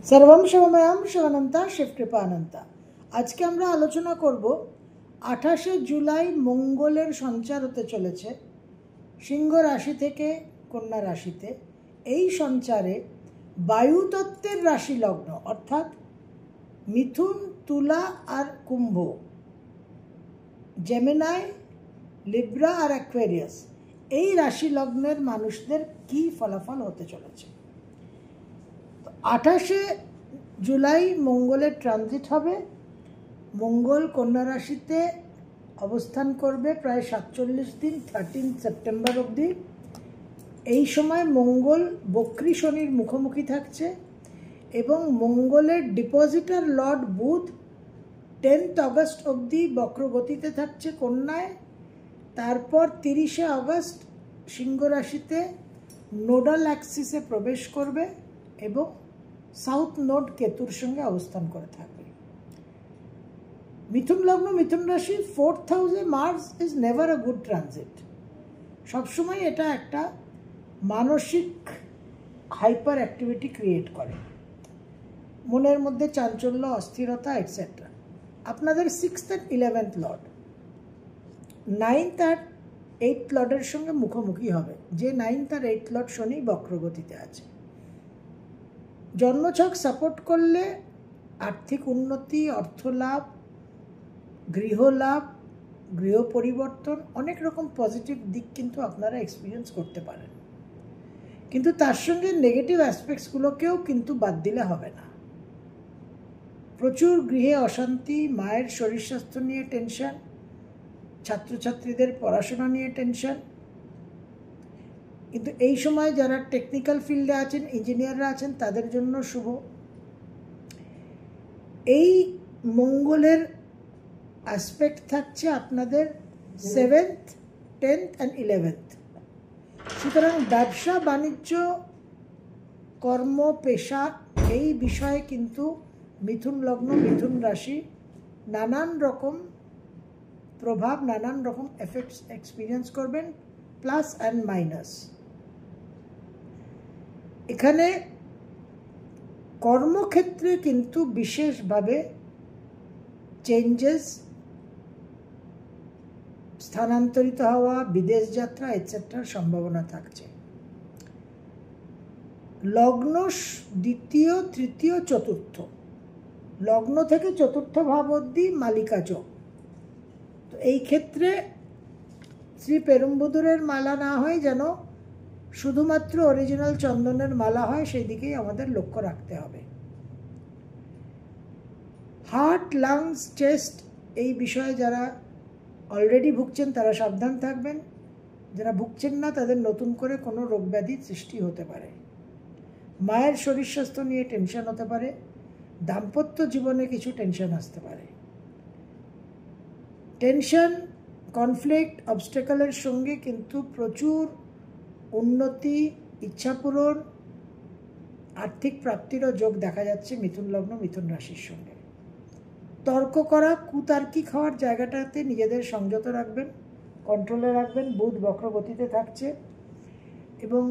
सर्वम शिवमयम शिवानंता शिवकृपानंता। आज के আমরা আলোচনা করব 28 জুলাই মঙ্গলের সঞ্চার হতে চলেছে সিংহ রাশি থেকে কন্যা রাশিতে। এই সঞ্চারে বায়ুতত্ত্বের রাশি লগ্ন অর্থাৎ মিথুন, তুলা আর কুম্ভ, জেমিনাই, লিব্রা আর অ্যাকুয়ারিয়াস, এই রাশি লগ্নের মানুষদের কি ফলাফল হতে চলেছে। 28 জুলাই মঙ্গলের ট্রানজিট হবে। মঙ্গল কন্যা রাশিতে অবস্থান করবে প্রায় 47 দিন, 13 সেপ্টেম্বর অবধি। এই সময় মঙ্গল বক্রী শনির মুখোমুখি থাকছে এবং মঙ্গলের ডিপোজিটার লর্ড বুধ 10 আগস্ট অবধি বক্রগতিতে থাকছে কন্যায়। তারপর 30 আগস্ট সিংহ রাশিতে নোডাল অ্যাক্সিসে প্রবেশ করবে এবং সাউথ নোড কেতুর সঙ্গে অবস্থান করে থাকবে। মিথুন লগ্ন, মিথুন রাশি, 4th হাউসে Mars is never a good transit. সবসময় এটা একটা মানসিক হাইপার অ্যাক্টিভিটি ক্রিয়েট করে, মনের মধ্যে চাঞ্চল্য, অস্থিরতা এটসেট্রা। আপনাদের 6th and 11th Lord 9th R 8th লর্ডের সঙ্গে মুখোমুখি হবে, যে 9th আর 8th লর্ড শনি বক্রগতিতে আছে। জন্মছক সাপোর্ট করলে আর্থিক উন্নতি, অর্থলাভ, গৃহলাভ, গৃহ পরিবর্তন, অনেক রকম পজিটিভ দিক কিন্তু আপনারা এক্সপিরিয়েন্স করতে পারেন। কিন্তু তার সঙ্গে নেগেটিভ অ্যাসপেক্টসগুলোকেও কিন্তু বাদ দিলে হবে না। প্রচুর গৃহে অশান্তি, মায়ের শরীর স্বাস্থ্য নিয়ে টেনশন, ছাত্রছাত্রীদের পড়াশোনা নিয়ে টেনশন। কিন্তু এই সময় যারা টেকনিক্যাল ফিল্ডে আছেন, ইঞ্জিনিয়াররা আছেন, তাদের জন্য শুভ। এই মঙ্গলের অ্যাসপেক্ট থাকছে আপনাদের 7th, 10th and 11th। সুতরাং ব্যবসা বাণিজ্য, কর্ম, পেশা, এই বিষয়ে কিন্তু মিথুন লগ্ন, মিথুন রাশি নানান রকম প্রভাব, নানান রকম এফেক্টস এক্সপিরিয়েন্স করবেন, প্লাস অ্যান্ড মাইনাস। এখানে কর্মক্ষেত্রে কিন্তু বিশেষভাবে চেঞ্জেস, স্থানান্তরিত হওয়া, বিদেশ যাত্রা এটসেট্রার সম্ভাবনা থাকছে। লগ্ন 2য়, 3য়, 4th, লগ্ন থেকে 4th ভাব অবধি মালিকা যোগ। তো এই ক্ষেত্রে শ্রী পেরুম্বুদুরের মালা না হয় যেন শুধুমাত্র অরিজিনাল চন্দনের মালা হয়, সেই দিকেই আমাদের লক্ষ্য রাখতে হবে। হার্ট, লাংস, চেস্ট, এই বিষয়ে যারা অলরেডি ভুগছেন তারা সাবধান থাকবেন। যারা ভুগছেন না তাদের নতুন করে কোনো রোগ ব্যাধি সৃষ্টি হতে পারে। মায়ের শরীর স্বাস্থ্য নিয়ে টেনশন হতে পারে। দাম্পত্য জীবনে কিছু টেনশন আসতে পারে। টেনশন, কনফ্লিক্ট, অবস্টেকলের সঙ্গে কিন্তু প্রচুর উন্নতি, ইচ্ছাপূরণ, আর্থিক প্রাপ্তিরও যোগ দেখা যাচ্ছে মিথুন লগ্ন, মিথুন রাশির সঙ্গে। তর্ক করা, কুতার্কিক হওয়ার জায়গাটাতে নিজেদের সংযত রাখবেন, কন্ট্রোলে রাখবেন। বুধ বক্রগতিতে থাকছে এবং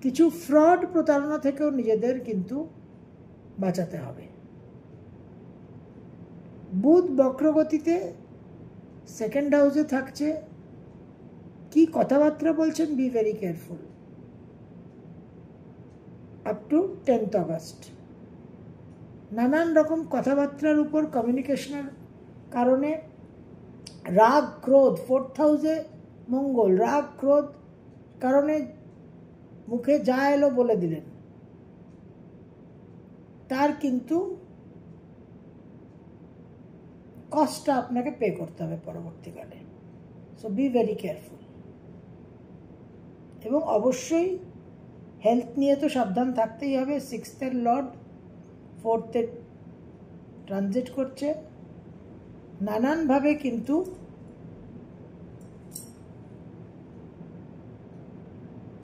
কিছু ফ্রড, প্রতারণা থেকেও নিজেদের কিন্তু বাঁচাতে হবে। বুধ বক্রগতিতে 2nd হাউসে থাকছে। কি কথাবার্তা বলছেন, B very careful up to 10th August. নানান রকম কথাবার্তার উপর কমিউনিকেশনের কারণে রাগ, ক্রোধ, 4th হাউসে মঙ্গল, রাগ, ক্রোধ কারণে মুখে যা এলো বলে দিলেন, তার কিন্তু কস্টটা আপনাকে পে করতে হবে পরবর্তীকালে। So B very careful. এবং অবশ্যই হেলথ নিয়ে তো সাবধান থাকতেই হবে। 6th এর লর্ড 4th এ ট্রানজিট করছে। নানানভাবে কিন্তু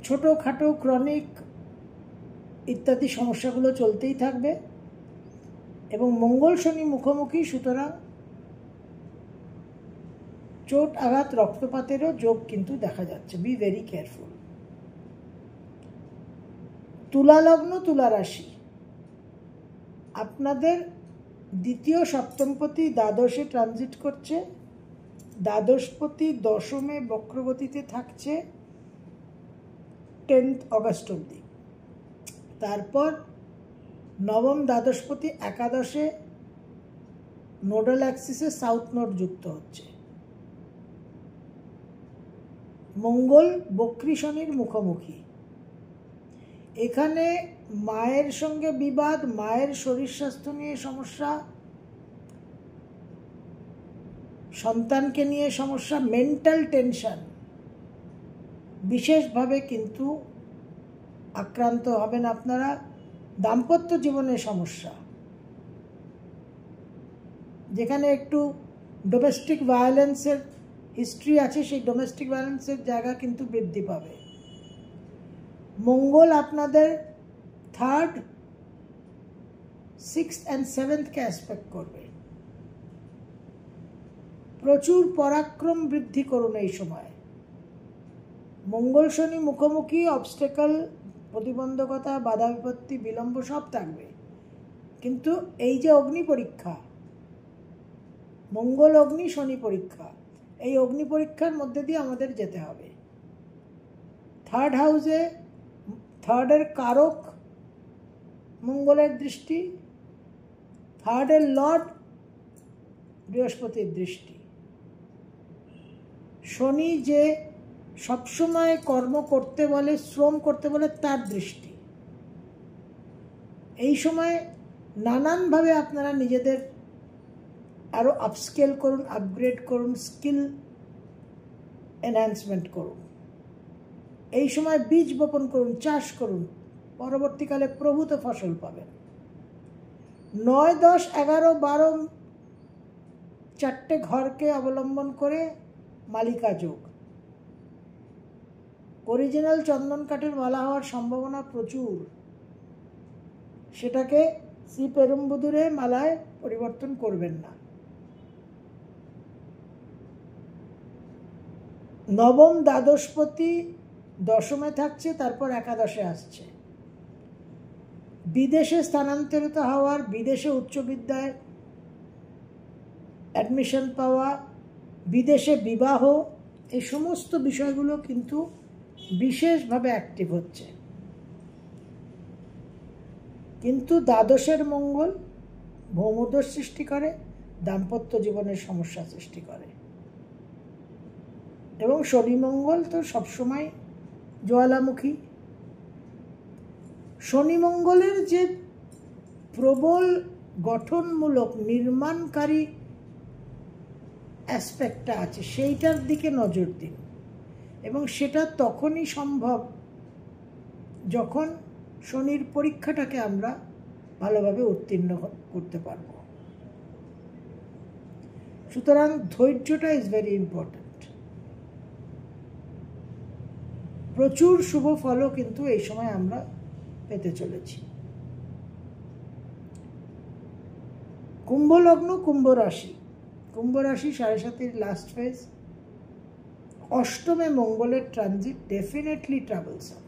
ছোটোখাটো ক্রনিক ইত্যাদি সমস্যাগুলো চলতেই থাকবে এবং মঙ্গল শনি মুখোমুখি, সুতরাং চোট, আঘাত, রক্তপাতেরও যোগ কিন্তু দেখা যাচ্ছে। B very careful. তুলা লগ্ন, তুলা রাশি, আপনাদের দ্বিতীয় সপ্তমপতি দ্বাদশে ট্রানজিট করছে, দ্বাদশপতি দশমে বক্রগতিতে থাকছে 10 অগস্ট অবধি। তারপর নবম দ্বাদশপতি একাদশে নোডাল অ্যাক্সিসে সাউথ নোড যুক্ত হচ্ছে। মঙ্গল বক্রী শনির মুখোমুখি। এখানে মায়ের সঙ্গে বিবাদ, মায়ের শরীর স্বাস্থ্য নিয়ে সমস্যা, সন্তানকে নিয়ে সমস্যা, মেন্টাল টেনশন বিশেষভাবে কিন্তু আক্রান্ত হবেন আপনারা। দাম্পত্য জীবনে সমস্যা, যেখানে একটু ডোমেস্টিক ভায়োলেন্সের হিস্ট্রি আছে, সেই ডোমেস্টিক ভায়োলেন্সের জায়গা কিন্তু বৃদ্ধি পাবে। মঙ্গল আপনাদের 3rd, 6th and 7th-কে অ্যাসপেক্ট করবে। প্রচুর পরাক্রম বৃদ্ধি করুন এই সময়। মঙ্গল শনি মুখোমুখি, অবস্টেকল, প্রতিবন্ধকতা, বাধা বিপত্তি, বিলম্ব সব থাকবে। কিন্তু এই যে অগ্নি পরীক্ষা, মঙ্গল অগ্নি শনি পরীক্ষা, এই অগ্নি পরীক্ষার মধ্যে দিয়ে আমাদের যেতে হবে। 3rd হাউসে 3rd-এর কারক মঙ্গলের দৃষ্টি, 3rd-এর লর্ড বৃহস্পতির দৃষ্টি। শনি যে সবসময় কর্ম করতে বলে, শ্রম করতে বলে, তার দৃষ্টি। এই সময় নানানভাবে আপনারা নিজেদের আরও আপস্কেল করুন, আপগ্রেড করুন, স্কিল এনহ্যান্সমেন্ট করুন। এই সময় বীজ বপন করুন, চাষ করুন, পরবর্তীকালে প্রভূত ফসল পাবেন। 9, 10, 11, 12 4টে ঘরকে অবলম্বন করে মালিকা যোগ। অরিজিনাল চন্দন কাঠের মালা হওয়ার সম্ভাবনা প্রচুর, সেটাকে শ্রী পেরুম্বুদুরে মালায় পরিবর্তন করবেন না। নবম দ্বাদশপতি দশমে থাকছে, তারপর একাদশে আসছে। বিদেশে স্থানান্তরিত হওয়ার, বিদেশে উচ্চ বিদ্যায় অ্যাডমিশন পাওয়া, বিদেশে বিবাহ, এই সমস্ত বিষয়গুলো কিন্তু বিশেষভাবে অ্যাক্টিভ হচ্ছে। কিন্তু দ্বাদশের মঙ্গল ভৌমদোষ সৃষ্টি করে, দাম্পত্য জীবনের সমস্যা সৃষ্টি করে। এবং শনি মঙ্গল তো সবসময় জ্বালামুখী। শনি মঙ্গলের যে প্রবল গঠনমূলক নির্মাণকারী অ্যাসপেক্টটা আছে, সেইটার দিকে নজর দিন। এবং সেটা তখনই সম্ভব যখন শনির পরীক্ষাটাকে আমরা ভালোভাবে উত্তীর্ণ করতে পারব। সুতরাং ধৈর্যটা ইজ ভেরি ইম্পর্ট্যান্ট। প্রচুর শুভ ফলও কিন্তু এই সময় আমরা পেতে চলেছি। কুম্ভ লগ্ন, কুম্ভ রাশি। কুম্ভ রাশি 7.5-এর লাস্ট ফেজ। অষ্টমে মঙ্গলের ট্রানজিট ডেফিনেটলি ট্রাভেলসাম।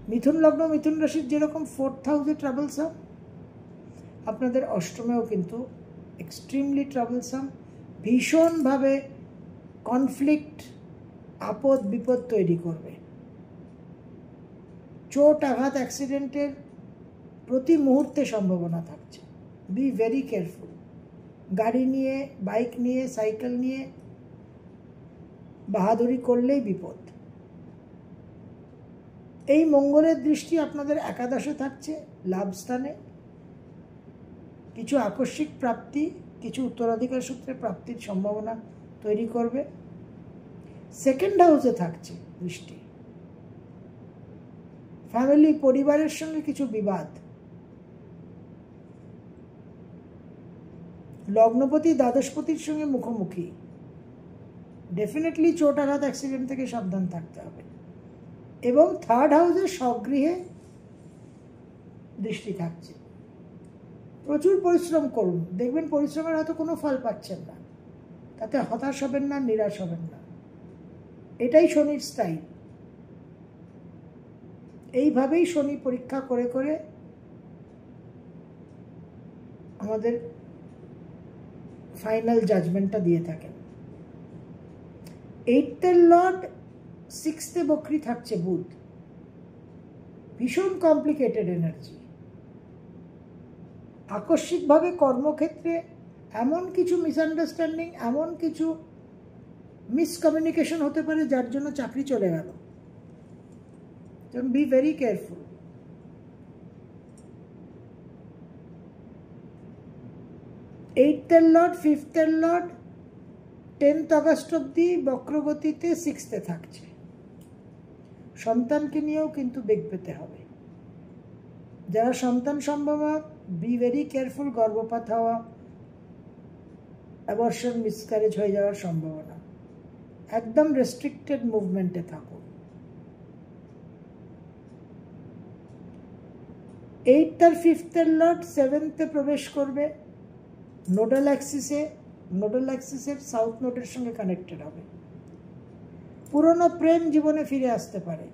মিথুন লগ্ন, মিথুন রাশির যেরকম 4th হাউসে ট্রাভেলসাম, আপনাদের অষ্টমেও কিন্তু এক্সট্রিমলি ট্রাভেলসাম। ভীষণভাবে কনফ্লিক্ট, আপদ বিপদ তৈরি করবে। চোট, আঘাত, অ্যাক্সিডেন্টের প্রতি মুহূর্তে সম্ভাবনা থাকছে। B very careful. গাড়ি নিয়ে, বাইক নিয়ে, সাইকেল নিয়ে বাহাদুরি করলেই বিপদ। এই মঙ্গলের দৃষ্টি আপনাদের একাদশে থাকছে, লাভস্থানে। কিছু আকস্মিক প্রাপ্তি, কিছু উত্তরাধিকার সূত্রে প্রাপ্তির সম্ভাবনা তৈরি করবে। 2nd হাউসে থাকছে দৃষ্টি। ফ্যামিলি, পরিবারের সঙ্গে কিছু বিবাদ। লগ্নপতি দ্বাদশপতির সঙ্গে মুখোমুখি। ডেফিনেটলি চোট, আঘাত, অ্যাক্সিডেন্ট থেকে সাবধান থাকতে হবে। এবং 3rd হাউসে স্বগৃহে দৃষ্টি থাকছে। প্রচুর পরিশ্রম করুন, দেখবেন পরিশ্রমের হয়তো কোনো ফল পাচ্ছেন না, তাতে হতাশ হবেন না, নিরাশ হবেন না। এটাই শনির স্টাইল। এইভাবেই শনি পরীক্ষা করে করে আমাদের ফাইনাল জাজমেন্টটা দিয়ে থাকেন। 8th লর্ড 6th বকরি থাকছে বুধ, ভীষণ কমপ্লিকেটেড এনার্জি। আকস্মিকভাবে কর্মক্ষেত্রে এমন কিছু মিসআন্ডারস্ট্যান্ডিং, এমন কিছু মিসকমিউনিকেশন হতে পারে যার জন্য চাকরি চলে গেল। B very careful. 8th Lord 5th Lord 10th August অব্দি বক্রগতিতে 6th থাকছে। সন্তানকে নিয়েও কিন্তু বেগ পেতে হবে। যারা সন্তান সম্ভাবনা, বি ভেরি কেয়ারফুল। গর্ভপাত হওয়া, অ্যাবর্শন, মিসক্যারেজ হয়ে যাওয়ার সম্ভাবনা। একদম রেস্ট্রিক্টেড মুভমেন্টে থাকুন। 8th আর 5th লর্ড 7th প্রবেশ করবে নোডাল অ্যাক্সিসে। নোডাল অ্যাক্সিসের সাউথ নোডের সঙ্গে কানেক্টেড হবে। পুরনো প্রেম জীবনে ফিরে আসতে পারে।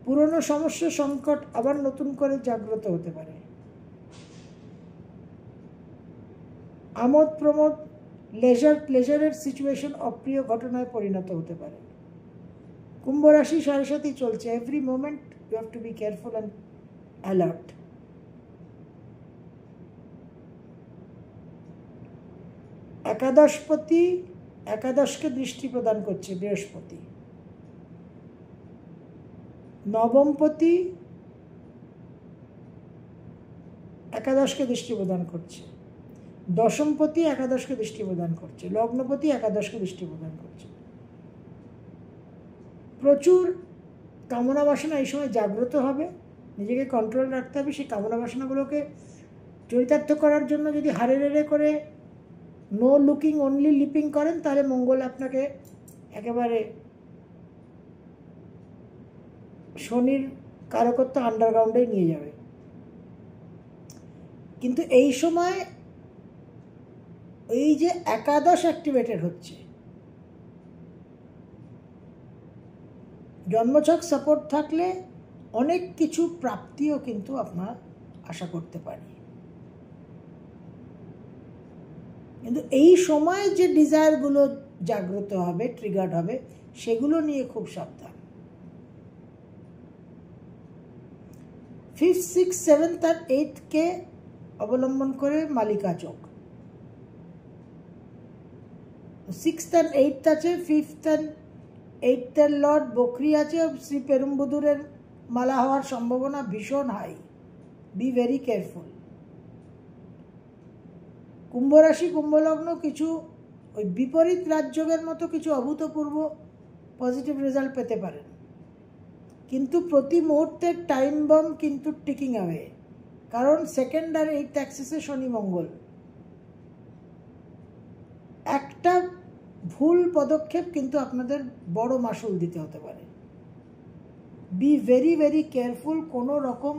পুরনো সমস্যা, সংকট আবার নতুন করে জাগ্রত হতে পারে। আমোদ প্রমোদ, প্লেজারের সিচুয়েশন অপ্রিয় ঘটনায় পরিণত হতে পারে। কুম্ভ রাশি 7.5 চলছে। Every moment you have to be careful and alert. একাদশপতি একাদশকে দৃষ্টি প্রদান করছে বৃহস্পতি। নবমপতি একাদশকে দৃষ্টি প্রদান করছে। দশমপতি একাদশকে দৃষ্টি প্রদান করছে। লগ্নপতি একাদশকে দৃষ্টি প্রদান করছে। প্রচুর কামনা বাসনা এই সময় জাগ্রত হবে। নিজেকে কন্ট্রোল রাখতে হবে। সেই কামনা বাসনাগুলোকে চরিতার্থ করার জন্য যদি হারে রেড়ে করে নো লুকিং অনলি লিপিং করেন, তাহলে মঙ্গল আপনাকে একেবারে শনির কারকত্ব আন্ডারগ্রাউন্ডে নিয়ে যাবে। কিন্তু এই সময় এই যে একাদশ অ্যাক্টিভেটেড হচ্ছে, জন্মছক সাপোর্ট থাকলে অনেক কিছু প্রাপ্তিও কিন্তু আপনার আশা করতে পারি। কিন্তু এই সময় যে ডিজায়ারগুলো জাগ্রত হবে, ট্রিগার্ড হবে, সেগুলো নিয়ে খুব সাবধান। 5th, 6th, 7th আর 8th অবলম্বন করে মালিকা চোখ। 6th and 8th আছে। 5th and 8th লর্ড বকরি আছে। শ্রী পেরুম্বুদুরের মালা হওয়ার সম্ভাবনা ভীষণ হাই। Be very careful. কুম্ভ রাশি, কুম্ভলগ্ন কিছু ওই বিপরীত রাজযোগের মতো কিছু অভূতপূর্ব পজিটিভ রেজাল্ট পেতে পারেন। কিন্তু প্রতি মুহূর্তের টাইম বম কিন্তু টিকিং অ্যাওয়ে। কারণ 2nd আর 8th অ্যাক্সিসে শনি মঙ্গল। একটা ভুল পদক্ষেপ কিন্তু আপনাদের বড় মাসুল দিতে হতে পারে। Be very very careful. কোনো রকম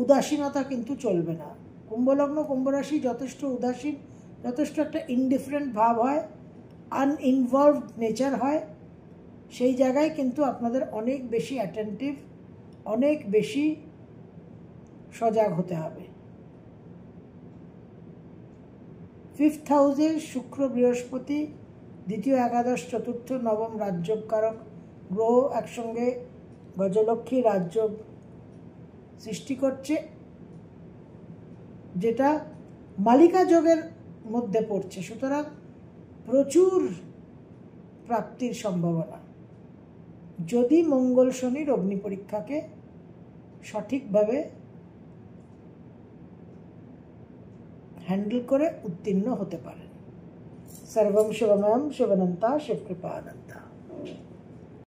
উদাসীনতা কিন্তু চলবে না। কুম্ভলগ্ন, কুম্ভরাশি যথেষ্ট উদাসীন, যথেষ্ট একটা ইনডিফারেন্ট ভাব হয়, আনইনভলভড নেচার হয়। সেই জায়গায় কিন্তু আপনাদের অনেক বেশি অ্যাটেন্টিভ, অনেক বেশি সজাগ হতে হবে। 5th হাউসে শুক্র, বৃহস্পতি, দ্বিতীয় একাদশ, চতুর্থ নবম রাজযোগকারক গ্রহ একসঙ্গে গজলক্ষ্মী রাজযোগ সৃষ্টি করছে, যেটা মালিকা যোগের মধ্যে পড়ছে। সুতরাং প্রচুর প্রাপ্তির সম্ভাবনা, যদি মঙ্গল শনির অগ্নি পরীক্ষাকে সঠিকভাবে হ্যান্ডেল করে উত্তীর্ণ হতে পারেন। সর্বম শিবময়ম শিবনন্তা শিবকৃপানন্দ।